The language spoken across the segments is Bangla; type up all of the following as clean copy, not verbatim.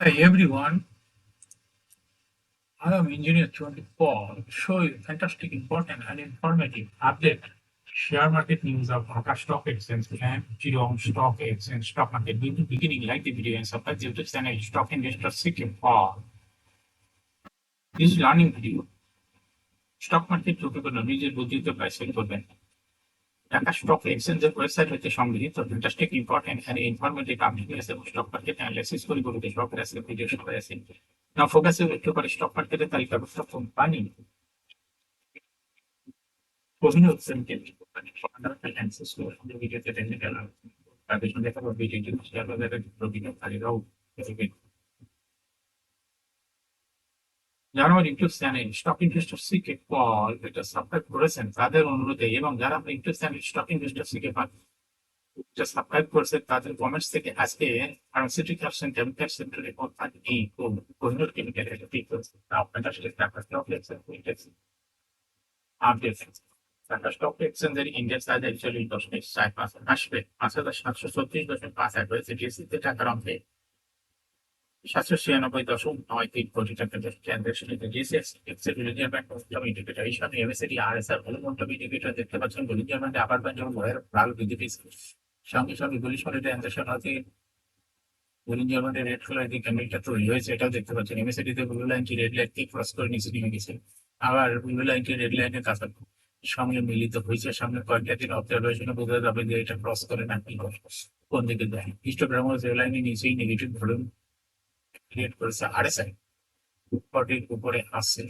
Hi everyone, I am Engineer 24 to show you fantastic, important and informative update. Share market news of Dhaka Stock Exchange and Jurong Stock Exchange stock market. Beginning like the video and subscribe to YouTube channel Stock Investor Seeking for this learning video. Stock market ঢুকে কোনো নিজের বুদ্ধিতে প্রাইসিং করবেন। ঢাকা স্টক এক্সচেঞ্জের ওয়েবসাইট হতে সংগৃহীত fantastic important and informative update news এবং স্টক মার্কেট অ্যানালাইসিস করে বলতে স্টকের আজকে ভিডিও সবাই আছেন। নাও ফোকাসে একটু করে স্টক মার্কেটের তালিকাভুক্ত কোম্পানি কোহিনূর সেন্টেল কোম্পানি ফান্ডামেন্টাল অ্যানালাইসিস করে ভিডিওতে টেকনিক্যাল তাদের সঙ্গে দেখাবো ভিডিওটি শেয়ার বাজারের বিনিয়োগকারীরাও দেখবেন। যারা আমার YouTube channel stock investor CK কল এটা সাবস্ক্রাইব করেছেন তাদের অনুরোধে এবং যারা আমার YouTube channel stock investor CK এটা সাবস্ক্রাইব করেছে তাদের কমেন্টস থেকে আজকে ফার্মাসিউটিক্যালস এন্ড কেমিক্যাল সেক্টরে কোম্পানি কোহিনূর কেমিক্যাল এটা ঠিক করেছে আপনারা সেটা টাকা স্টক এক্সচেঞ্জ আপডেট টাকা স্টক এক্সচেঞ্জের ইন্ডেক্স আজ অ্যাকচুয়ালি 10.45 আসবে 5,736.51 হয়েছে ডিএসসিতে টাকার অঙ্কে 796.93 কোটি টাকা ট্রানজাকশনে জিএসএক্স এক্সেল রিলিজিয়ান ব্যাংক অফ ইন্ডিকেটর এই সামনে এমএসসিডি আরএসআর ভলিউম ইন্ডিকেটর দেখতে পাচ্ছেন রিলিজিয়ান ব্যাংক আবার ব্যাংক যেমন ভয়ের ভালো বৃদ্ধি পেয়েছে সঙ্গে সঙ্গে বুলিশ মডেল ট্রানজাকশন হতে রিলিজিয়ান ব্যাংকের রেড কালার যে ক্যান্ডেলটা তৈরি হয়েছে এটাও দেখতে পাচ্ছেন এমএসসিডি তে ব্লু লাইনটি রেড লাইনকে ক্রস করে নিচে নেমে গেছে আবার ব্লু লাইনটি রেড লাইনের কাছে সঙ্গে মিলিত হয়েছে সামনে কয়েকটা দিন অবজারভেশনে বোঝা যাবে যে এটা ক্রস করে না কি কোন দিকে যায় হিস্টোগ্রাম রেড লাইনের নিচেই নেগেটিভ ভলিউম ক্রিয়েট করেছে আরএসআই বডির উপরে আসছে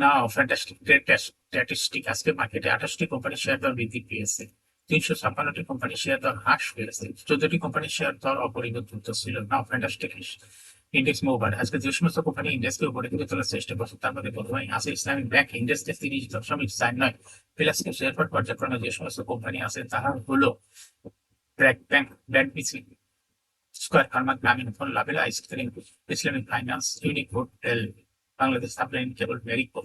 নাও ফ্যান্টাস্টিক স্ট্যাটিস্টিক আজকে মার্কেটে 28টি কোম্পানির শেয়ার দর বৃদ্ধি পেয়েছে 356টি কোম্পানির শেয়ার দর হ্রাস পেয়েছে 14টি কোম্পানির শেয়ার দর অপরিবর্তিত ছিল নাও ফ্যান্টাস্টিক ইন্ডেক্স মোবার আজকে যে সমস্ত কোম্পানি ইন্ডেক্সকে উপরে দিকে তোলার চেষ্টা করছে তার মধ্যে প্রথমে আছে ইসলামিক ব্যাংক ইন্ডেক্সে 30.49 প্লাসকে শেয়ার পর্যায়ক্রমে যে সমস্ত কোম্পানি আছে তারা হলো bank BC square pharma Grameen phone লাভেল ice cream Islamic finance unique hotel Bangladesh supply কেবল মেরিকো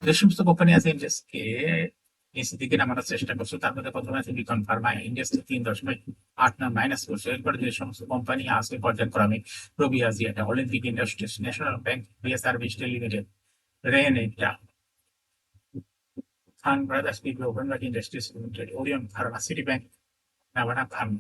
যে সমস্ত কোম্পানি আছে ইন্ডেক্সকে নিচের দিকে নামানোর চেষ্টা করছে তার মধ্যে প্রথমে আছে বিকন ফার্মা ইন্ডেক্সকে 3.89 মাইনাস করছে এরপরে যে সমস্ত কোম্পানি আছে পর্যায়ক্রমে Robi Axiata Olympic industries national bank BSRB steel limited রেন এটা খান ব্রাদার্স বিপ্লব ওপেনবাগ industries limited Orion pharma city bank Navana farm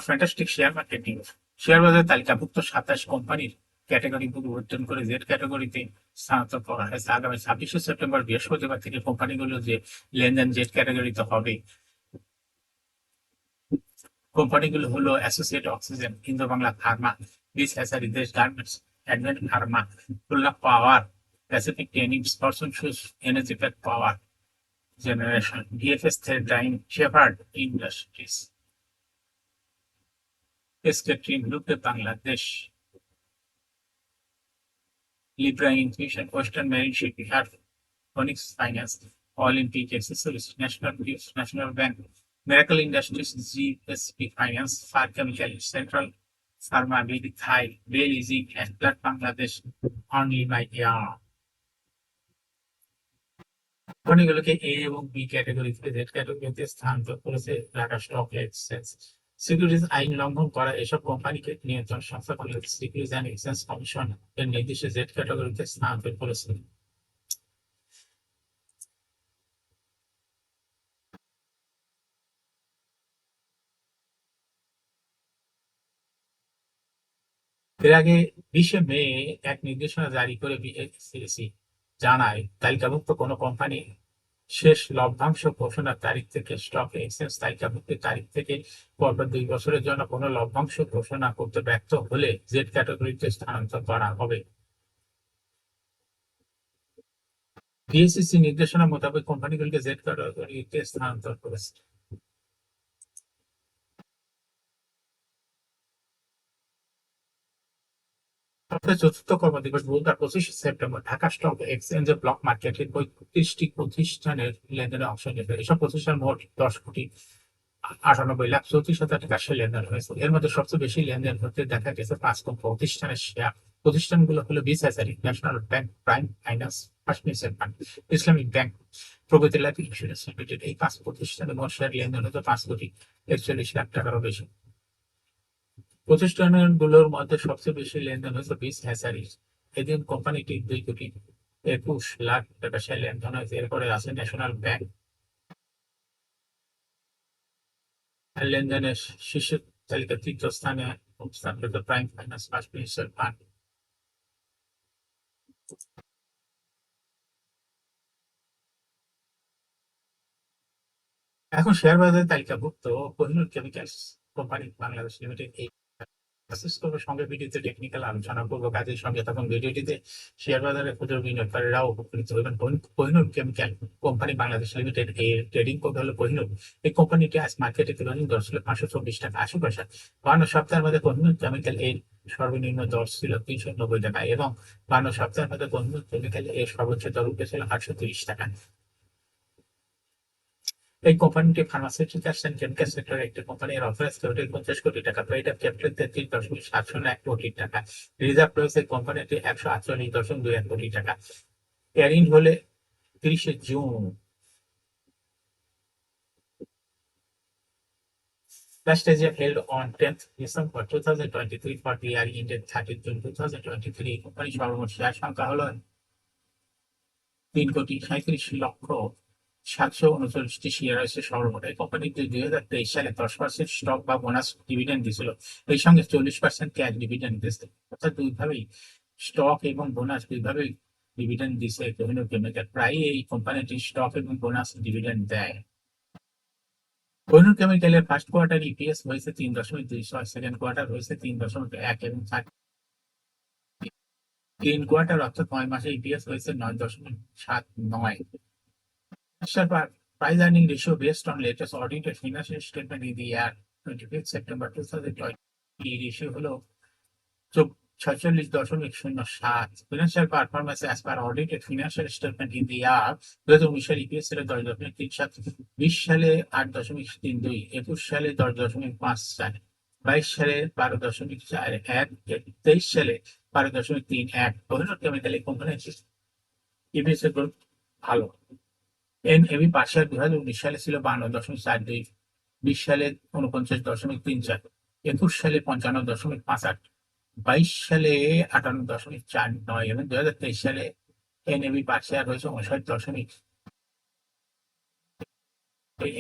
fantastic share market news share বাজারে তালিকাভুক্ত 27 কোম্পানির ক্যাটাগরি পরিবর্তন করে জেড ক্যাটাগরিতে স্থানান্তর করা হয়েছে আগামী 26শে সেপ্টেম্বর বৃহস্পতিবার থেকে কোম্পানিগুলো যে লেনদেন জেড ক্যাটাগরিতে হবে কোম্পানিগুলো হলো associate oxygen Indo Bangla pharma বিস হ্যাসারি Desh garments advent pharma Khulna power pacific টেনিংস fortune shoes energy pack power generation DFS থেরডাইন শেফার্ড ইন্ডাস্ট্রিজ স্কেট্রিন গ্রুপে Bangladesh libra infusion western marine shipyard phoenix finance Olympic accessories national bridge national bank miracle industries GSP finance far chemical central pharma BD Thai বেল ইজি অ্যান্ড ব্লাড বাংলাদেশ অনলি বাই এয়ার কোম্পানিগুলোকে এ এবং বি ক্যাটাগরি থেকে জেড ক্যাটাগরিতে স্থানান্তর করেছে ঢাকা স্টক এক্সচেঞ্জ সিকিউরিটিজ আইন লঙ্ঘন করা এসব কোম্পানিকে নিয়ন্ত্রণ সংস্থা Bangladesh securities and exchange commission এর নির্দেশে জেড ক্যাটাগরিতে স্থানান্তর করেছে এর আগে 20শে মে এক নির্দেশনা জারি করে বিএসইসি জানায় তালিকাভুক্ত কোনো কোম্পানি শেষ লভ্যাংশ ঘোষণার তারিখ থেকে স্টক এক্সচেঞ্জ তালিকাভুক্তির তারিখ থেকে পরপর 2 বছরের জন্য কোনো লভ্যাংশ ঘোষণা করতে ব্যর্থ হলে জেড ক্যাটাগরিতে স্থানান্তর করা হবে বিএসইসি নির্দেশনা মোতাবেক কোম্পানিগুলিকে জেড ক্যাটাগরিতে স্থানান্তর করেছে চতুর্থ কর্মদিবস বুধবার 25 সেপ্টেম্বর ঢাকা স্টক এক্সচেঞ্জে ব্লক মার্কেটের 35টি প্রতিষ্ঠানের লেনদেনে অংশ নেবে। এসব প্রতিষ্ঠান মোট 10,98,34,000 টাকা শেয়ার লেনদেন হয়েছে। এর মধ্যে সবচেয়ে বেশি লেনদেন হতে দেখা গেছে 5 প্রতিষ্ঠানের শেয়ার। প্রতিষ্ঠানগুলো হলো বিস হাজারী, national bank, prime finance, first national bank, Islamic bank, Pragati life insurance limited. এই 5 প্রতিষ্ঠানের মোট শেয়ার লেনদেন হতো 5,41,00,000 টাকারও বেশি। প্রতিষ্ঠানগুলোর মধ্যে সবচেয়ে বেশি লেনদেন হয়েছে বিস হ্যাচারিজ। এদিন কোম্পানিটি 2,21,00,000 টাকা শেয়ার লেনদেন হয়েছে। এরপরে আছে ন্যাশনাল ব্যাংক, লেনদেনের শীর্ষ তালিকা তৃতীয় স্থানে অবস্থান করতে prime finance, first national bank. এখন শেয়ার বাজারে তালিকাভুক্ত Kohinoor chemicals company Bangladesh limited এই মেসেজ করবো, সঙ্গে ভিডিওতে টেকনিক্যাল আলোচনা করবো। কাজের সঙ্গে তখন ভিডিওটিতে শেয়ার বাজারে ক্ষুদ্র বিনিয়োগকারীরাও উপকৃত হবেন। Kohinoor chemical company Bangladesh limited এর ট্রেডিং কোড হলো কোহিনূর। এই কোম্পানিটি আজ মার্কেটে ক্লোজিং দর ছিল 524 টাকা 80 পয়সা। 52 সপ্তাহের মধ্যে কোহিনূর কেমিক্যাল এর সর্বনিম্ন দর ছিল 390 টাকা এবং 52 সপ্তাহের মধ্যে কোহিনূর কেমিক্যাল এর সর্বোচ্চ দর উঠেছিল 830 টাকা। এই কোম্পানিটি ফার্মাসিউটিক্যালস এন্ড কেমিক্যাল সেক্টরের একটি কোম্পানি। এর অথরাইজ ক্যাপিটাল 50 কোটি টাকা, পেইড আপ ক্যাপিটাল 33.701 কোটি টাকা, রিজার্ভ রয়েছে কোম্পানিটি 148.21 কোটি টাকা। ক্যারিং হলে 30 June. Last year held on 10th December 2023 for the year ended 30th June 2023. Company সর্বমোট শেয়ার সংখ্যা হলো 3,37,739,টি শেয়ার আছে সর্বমোট। এই কোম্পানিটি 2023 সালে 10% স্টক বা বোনাস ডিভিডেন্ড দিয়েছিল। এই সঙ্গে 40% ক্যাশ ডিভিডেন্ড দিয়েছে। অর্থাৎ দুইভাবেই স্টক এবং বোনাস দুইভাবেই ডিভিডেন্ড দিছে কোহিনূর কেমিক্যাল। প্রায় এই কোম্পানিটি স্টক এবং বোনাস ডিভিডেন্ড দেয়। কোহিনূর কেমিক্যালের ফার্স্ট কোয়ার্টার ইপিএস হয়েছে 3.26, সেকেন্ড কোয়ার্টার হয়েছে 3.1 এবং 3 কোয়ার্টার অর্থাৎ 9 মাসে ইপিএস হয়েছে 9.79। Price earning ratio based on latest audited financial statement in the year 25th September 2020 ratio হলো 46.07। Financial performance as per audited financial statement in the year 2019 সালে ইপিএস ছিল 10.37, 20 সালে 8.32, 21 সালে 10.54, 22 সালে 12.41, 23 সালে 12.31। কোহিনূর কেমিক্যাল এই কোম্পানির ইপিএস এর গ্রোথ ভালো। এনএবি পার শেয়ার 2019 সালে ছিল 52.42, 20 সালে 49.34, 21 সালে 55.58, 22 সালে 58.49 এবং 2023 সালে এনএবি পার শেয়ার হয়েছে 59.।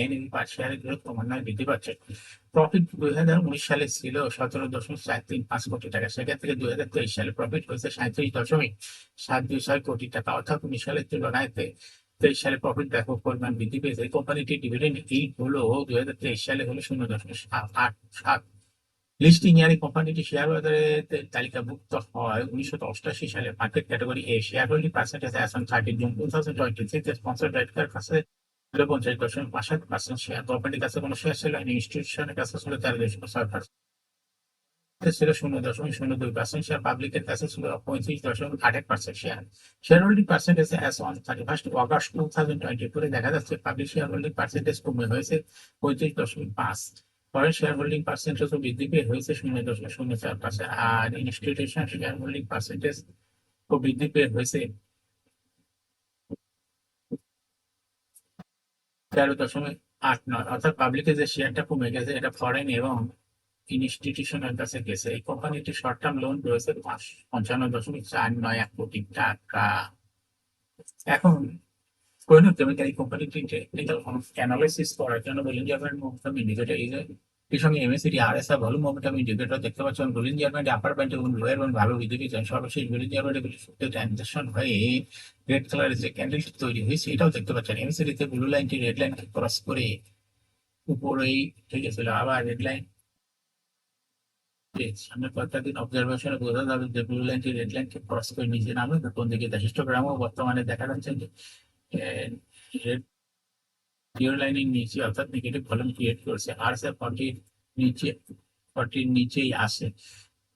এনএবি পার শেয়ারের গ্রোথ ক্রমান্বয়ে বৃদ্ধি পাচ্ছে। প্রফিট 2019 সালে ছিল 17.735 কোটি টাকা, সেখান থেকে 2023 সালে প্রফিট হয়েছে 37.726 কোটি টাকা, অর্থাৎ 19 সালের তুলনায় 23 সালে প্রফিট ব্যাপক পরিমাণ বৃদ্ধি পেয়েছে। এই কোম্পানিটির ডিভিডেন্ড ইল্ড হলো 2023 সালে হলো 0.787। লিস্টিং ইয়ারে কোম্পানিটি শেয়ার বাজারে তালিকাভুক্ত হয় 1988 সালে। Market category A, share holding percentage as on 30 June 2023 sponsor director কাছে 50.5% শেয়ার। কোম্পানির কাছে কোনো শেয়ার ছিল না, ইনস্টিটিউশনের কাছে ছিল 13.6%, ছিল 0.02% শেয়ার, পাবলিকের কাছে ছিল 35.8% share. Share holding percentage as on 31 August 2024 দেখা যাচ্ছে পাবলিক শেয়ার হোল্ডিং পার্সেন্টেজ কমে হয়েছে 35.5, ফরেন শেয়ার হোল্ডিং পার্সেন্টেজও বৃদ্ধি পেয়ে হয়েছে 0.04%, আর ইনস্টিটিউশনাল শেয়ার হোল্ডিং পার্সেন্টেজ ও বৃদ্ধি পেয়ে হয়েছে 13.89। অর্থাৎ পাবলিকের যে শেয়ারটা কমে গেছে এটা ফরেন এবং ইনস্টিটিউশনের কাছে গেছে। এই কোম্পানিটি শর্ট টার্ম লোন রয়েছে 55.491 কোটি টাকা। এখন কোহিনূর কেমিক্যাল এই কোম্পানিটি টেকনিক্যাল অ্যানালাইসিস করার জন্য বলিঞ্জার ব্যান্ড মোমেন্টাম ইন্ডিকেটর এর সঙ্গে MACD RSI volume momentum indicator দেখতে পাচ্ছেন। বলিঞ্জার ব্যান্ড আপার ব্যান্ড এবং লোয়ার ব্যান্ড ভালো বৃদ্ধি পেয়েছেন। সর্বশেষ বলিঞ্জার ব্যান্ডে ট্রানজাকশন হয়ে রেড কালারের যে ক্যান্ডেলটি তৈরি হয়েছে এটাও দেখতে পাচ্ছেন। এমএসিডি তে ব্লু লাইনটি রেড লাইনকে ক্রস করে উপরেই ঠিক আছে, আবার রেড লাইন সামনে কয়েকটা দিন অবজারভেশনে বোঝা যাবে যে ব্লু লাইনটি রেড লাইনকে ক্রস করে নিচে নামে কোন দিকে। হিস্টোগ্রামও বর্তমানে দেখা যাচ্ছে যে রেড জিরো লাইনের নিচে অর্থাৎ নেগেটিভ ভলিউম ক্রিয়েট করছে। আর স্যার 40 নিচে 40 নিচেই আসে।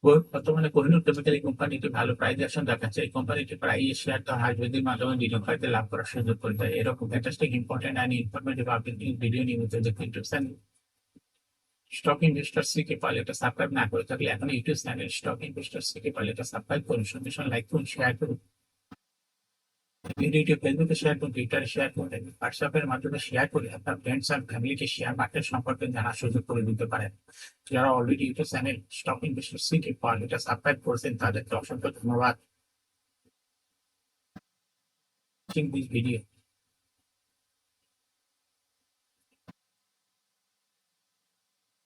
বর্তমানে কোহিনূর কেমিক্যাল এই কোম্পানিটি ভালো প্রাইস অ্যাকশন দেখাচ্ছে। এই কোম্পানিটি প্রায় শেয়ার দেওয়া হাইব্রিডের মাধ্যমে বিনিয়োগকারীদের লাভ করার সুযোগ করে দেয়। এরকম fantastic important and informative update video নিয়মিত দেখতে YouTube channel stock investor CK পারলে এটা সাবস্ক্রাইব না করে থাকলে এখন YouTube channel stock investor CK পারলে এটা সাবস্ক্রাইব করুন, সঙ্গে সঙ্গে লাইক করুন, শেয়ার করুন। ভিডিওটি ফেসবুকে শেয়ার করুন, টুইটারে শেয়ার করুন, হোয়াটসঅ্যাপের মাধ্যমে শেয়ার করে আপনার ফ্রেন্ডস অ্যান্ড ফ্যামিলিকে শেয়ার মার্কেট সম্পর্কে জানার সুযোগ করে দিতে পারেন। যারা already YouTube channel stock investor CK পারলে এটা সাবস্ক্রাইব করেছেন তাদেরকে অসংখ্য ধন্যবাদ। Watching this video